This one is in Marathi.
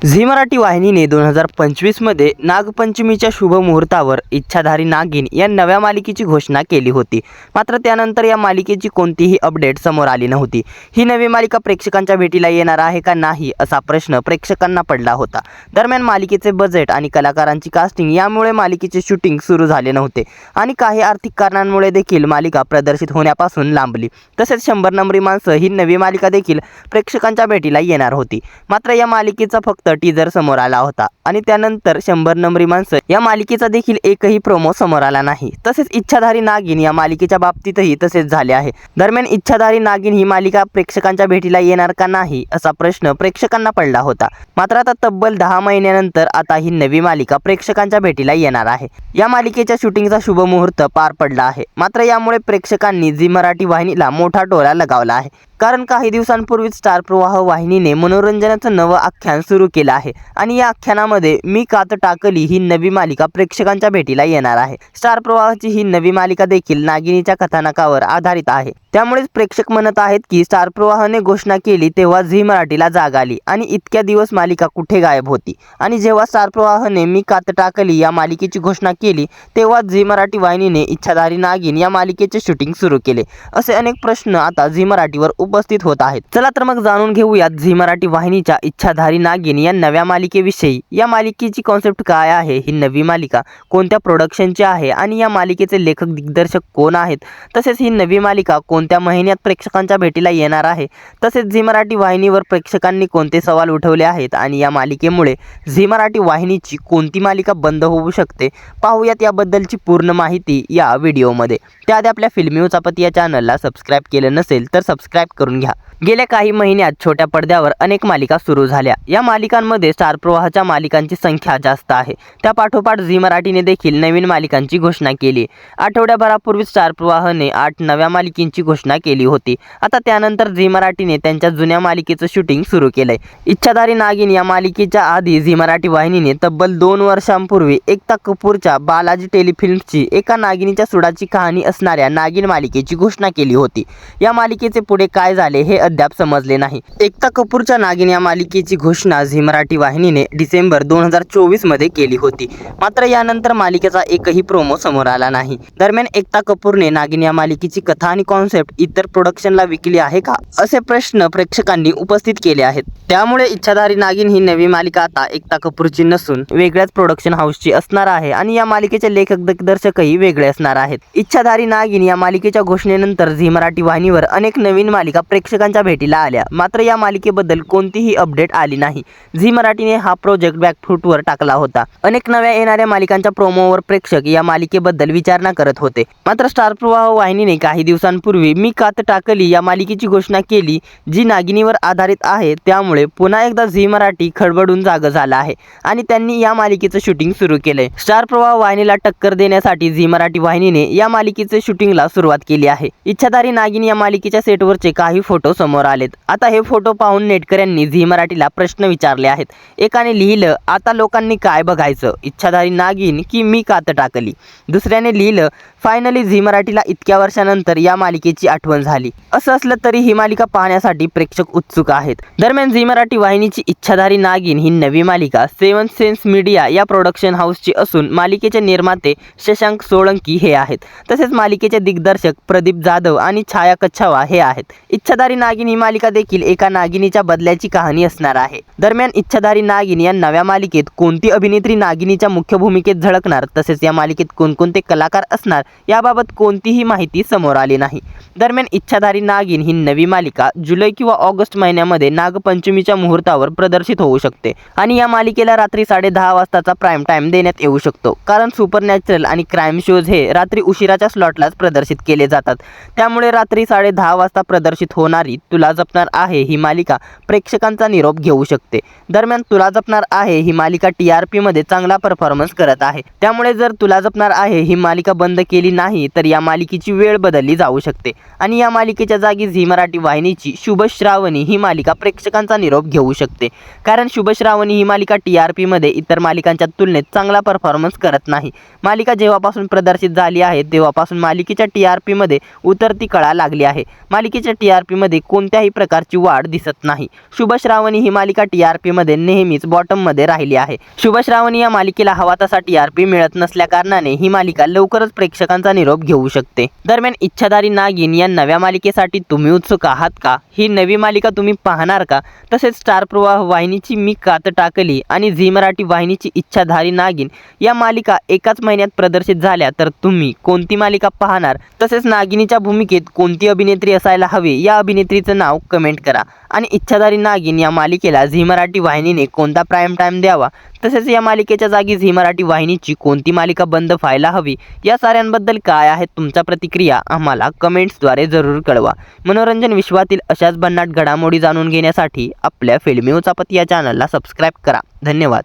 झी मराठी वाहिनीने 2025 मध्ये नागपंचमीच्या शुभ मुहूर्तावर इच्छाधारी नागिन या नव्या मालिकेची घोषणा केली होती। मात्र त्यानंतर या मालिकेची कोणतीही अपडेट समोर आली नव्हती। ही नवी मालिका प्रेक्षकांच्या भेटीला येणार आहे का नाही असा प्रश्न प्रेक्षकांना पडला होता। दरम्यान मालिकेचे बजेट आणि कलाकारांची कास्टिंग यामुळे मालिकेचे शूटिंग सुरू झाले नव्हते आणि काही आर्थिक कारणांमुळे देखील मालिका प्रदर्शित होण्यापासून लांबली। तसेच 100 नंबरी माणसं ही नवी मालिका देखील प्रेक्षकांच्या भेटीला येणार होती। मात्र या मालिकेचा फक्त टीजर समोर आला होता आणि त्यानंतर 100 नंबरी माणसं या मालिकेचा देखील एकही प्रोमो समोर आला नाही। तसेच इच्छाधारी नागिन या मालिकेच्या बाबतीतही तसेच झाले आहे। दरम्यान इच्छाधारी नागिन ही मालिका प्रेक्षकांच्या भेटीला येणार का नाही असा प्रश्न प्रेक्षकांना पडला होता। मात्र आता तब्बल 10 महिन्यानंतर आता ही नवी मालिका प्रेक्षकांच्या भेटीला येणार आहे। या मालिकेच्या शूटिंगचा शुभ मुहूर्त पार पडला आहे। मात्र यामुळे प्रेक्षकांनी झी मराठी वाहिनीला मोठा टोला लगावला आहे। कारण काही दिवसांपूर्वी स्टार प्रवाह वाहिनीने मनोरंजनाचं नवं आख्यान सुरू केलं आहे आणि या आख्यानामध्ये मी कात टाकली ही नवी मालिका प्रेक्षकांच्या भेटीला येणार आहे। स्टार प्रवाहाची ही नवी मालिका देखील नागिनीच्या कथानकावर आधारित आहे। त्यामुळेच प्रेक्षक म्हणत आहेत की स्टार प्रवाहाने घोषणा केली तेव्हा झी मराठीला जाग आली आणि इतक्या दिवस मालिका कुठे गायब होती आणि जेव्हा स्टार प्रवाहाने मी कात टाकली या मालिकेची घोषणा केली तेव्हा झी मराठी वाहिनीने इच्छाधारी नागिन या मालिकेचे शूटिंग सुरू केले। असे अनेक प्रश्न आता झी मराठीवर उपस्थित होत आहेत। चला तर मग जाणून घेऊयात झी मराठी वाहिनीच्या इच्छाधारी नागिन या नव्या मालिकेविषयी। या मालिकेची कॉन्सेप्ट काय आहे, ही नवी मालिका कोणत्या प्रोडक्शनची आहे आणि या मालिकेचे लेखक दिग्दर्शक कोण आहेत, तसेच ही नवी मालिका कोणत्या महिन्यात प्रेक्षकांच्या भेटीला येणार आहे, तसेच झी मराठी वाहिनीवर प्रेक्षकांनी कोणते सवाल उठवले आहेत आणि या मालिकेमुळे झी मराठी वाहिनीची कोणती मालिका बंद होऊ शकते, पाहूयात याबद्दलची पूर्ण माहिती या व्हिडिओमध्ये। त्याआधी आपल्या फिल्मी उचापती या चॅनलला सबस्क्राईब केलं नसेल तर सबस्क्राईब करून घ्या। गेल्या काही महिन्यात छोट्या पडद्यावर अनेक मालिका सुरू झाल्या। या मालिकांमध्ये स्टार प्रवाहाच्या मालिकांची संख्या जास्त आहे। त्यापाठोपाठ झी मराठीने देखील नवीन मालिकांची घोषणा केली। आठवड्याभरापूर्वी स्टार प्रवाहाने 8 नव्या मालिकांची घोषणा केली होती। आता त्यानंतर झी मराठीने त्यांच्या जुन्या मालिकेचं शूटिंग सुरू केलंय। इच्छाधारी नागिन या मालिकेच्या आधी झी मराठी वाहिनीने तब्बल 2 वर्षांपूर्वी एकता कपूरच्या बालाजी टेलिफिल्म्सची एका नागिनीच्या सुडाची कहाणी असणाऱ्या नागिन मालिकेची घोषणा केली होती। या मालिकेचे पुढे काय झाले हे अद्याप समजले नाही। एकता कपूरच्या नागिन या मालिकेची घोषणा झी मराठी वाहिनीने डिसेंबर 2024 मध्ये केली होती। मात्र यानंतर मालिकेचा एकही प्रोमो समोर आला नाही। दरम्यान एकता कपूरने नागिन या मालिकेची कथा आणि कॉन्सेप्ट इतर प्रोडक्शनला विकली आहे का, असे प्रश्न प्रेक्षकांनी उपस्थित केले आहेत। त्यामुळे इच्छाधारी नागिन ही नवी मालिका आता एकता कपूरची नसून वेगळ्याच प्रोडक्शन हाऊसची असणार आहे आणि या मालिकेचे लेखक दिग्दर्शकही वेगळे असणार आहेत। इच्छाधारी नागिन या मालिकेच्या घोषणेनंतर झी मराठी वाहिनीवर अनेक नवीन मालिका प्रेक्षकांच्या भेटीला आल्या। मात्र या मालिकेबद्दल कोणतीही अपडेट आली नाही। झी मराठीने हा प्रोजेक्ट बॅकफूटवर टाकला होता। अनेक नव्या येणाऱ्या मालिकांच्या प्रोमोवर प्रेक्षक या मालिकेबद्दल विचारणा करत होते। मात्र स्टार प्रवाह वाहिनीने काही दिवसांपूर्वी मी कात टाकली या मालिकेची घोषणा केली, जी नागिनीवर आधारित आहे। त्यामुळे पुन्हा एकदा झी मराठी खडबडून जागं झाला आहे आणि त्यांनी या मालिकेचं शूटिंग सुरू केलंय। स्टार प्रवाह वाहिनीला टक्कर देण्यासाठी झी मराठी वाहिनीने या मालिकेचे शूटिंगला सुरुवात केली आहे। इच्छाधारी नागिन या मालिकेच्या सेटवरचे काही फोटो समोर आलेत। आता हे फोटो पाहून नेटकऱ्यांनी झी मराठीला प्रश्न विचारले आहेत। एकाने लिहिलं, आता लोकांनी काय बघायचं, इच्छाधारी नागिन की मी कात टाकली। दुसऱ्याने लिहिलं, फायनली झी मराठीला इतक्या वर्षानंतर या मालिकेची आठवण झाली। असं असलं तरी ही मालिका पाहण्यासाठी प्रेक्षक उत्सुक आहेत। दरम्यान झी मराठी वाहिनीची इच्छाधारी नागिन ही नवी मालिका 7 सेन्स मीडिया या प्रोडक्शन हाऊसची असून मालिकेचे निर्माते शशांक सोळंकी हे आहेत। तसेच मालिकेचे दिग्दर्शक प्रदीप जाधव आणि छाया कच्छावा हे आहेत। इच्छाधारी नागिन ही मालिका देखील एका नागिनीच्या बदल्याची कहाणी असणार आहे। दरम्यान इच्छाधारी नागिन या नव्या मालिकेत कोणती अभिनेत्री नागिनीच्या मुख्य भूमिकेत झळकणार, तसेच या मालिकेत कोणकोणते कलाकार असणार याबाबत कोणतीही माहिती समोर आली नाही। दरम्यान इच्छाधारी नागिन ही नवी मालिका जुलै किंवा ऑगस्ट महिन्यामध्ये नागपंचमीच्या मुहूर्तावर प्रदर्शित होऊ शकते आणि या मालिकेला रात्री 10:30 वाजताचा प्राईम टाइम देण्यात येऊ शकतो। कारण सुपरनॅचरल आणि क्राईम शोज हे रात्री उशिराच्या स्लॉटलाच प्रदर्शित केले जातात। त्यामुळे रात्री 10:30 वाजता प्रदर्शित होणारी तुला जपणार आहे ही मालिका प्रेक्षकांचा निरोप घेऊ शकते। दरम्यान तुला जपणार आहे ही मालिका TRP मध्ये चांगला परफॉर्मन्स करत आहे। त्यामुळे जर तुला जपणार आहे ही मालिका बंद केली नाही तर या मालिकेची वेळ बदलली जाऊ शकते आणि या मालिकेच्या जागी झी मराठी वाहिनीची शुभ श्रावणी ही मालिका प्रेक्षकांचा निरोप घेऊ शकते। कारण शुभ श्रावणी ही मालिका TRP मध्ये इतर मालिकांच्या तुलनेत चांगला परफॉर्मन्स करत नाही। मालिका जेव्हापासून प्रदर्शित झाली आहे तेव्हापासून मालिकेच्या TRP मध्ये उतरती कळा लागली आहे। मालिकेच्या TRP मध्ये कोणत्याही प्रकारची वाढ दिसत नाही। शुभ श्रावणी ही मालिका TRP रँकिंगमध्ये नेहमीच बॉटममध्ये राहिली आहे. शुभ श्रावणी या मालिकेला हवा तसा TRP मिळत नसल्याकारणाने ही मालिका लवकरच प्रेक्षकांचा निरोप घेऊ शकते. दरम्यान इच्छाधारी नागिन या नव्या मालिकेसाठी तुम्ही उत्सुक आहात का? ही नवी मालिका तुम्ही पाहणार का? तसेच स्टार प्रवाह वाहिनीची मी कात टाकली आणि झी मराठी वाहिनीची इच्छाधारी नागिन या मालिका एकाच महिन्यात प्रदर्शित झाल्या तर तुम्ही कोणती मालिका पाहणार? तसेच नागिनीच्या भूमिकेत कोणती अभिनेत्री असायला हवी या अभिनेत्रीचं नाव कमेंट करा. आणि इच्छाधारी नागिन या मालिकेला झी मराठी वाहिनीने कोणता प्राईम टाईम द्यावा, तसेच या मालिकेच्या जागी झी मराठी वाहिनीची कोणती मालिका बंद व्हायला हवी, या साऱ्यांबद्दल काय आहेत तुमच्या प्रतिक्रिया आम्हाला कमेंट्सद्वारे जरूर कळवा. मनोरंजन विश्वातील अशाच भन्नाट घडामोडी जाणून घेण्यासाठी आपल्या फिल्मी उचापत या चॅनलला सबस्क्राईब करा. धन्यवाद.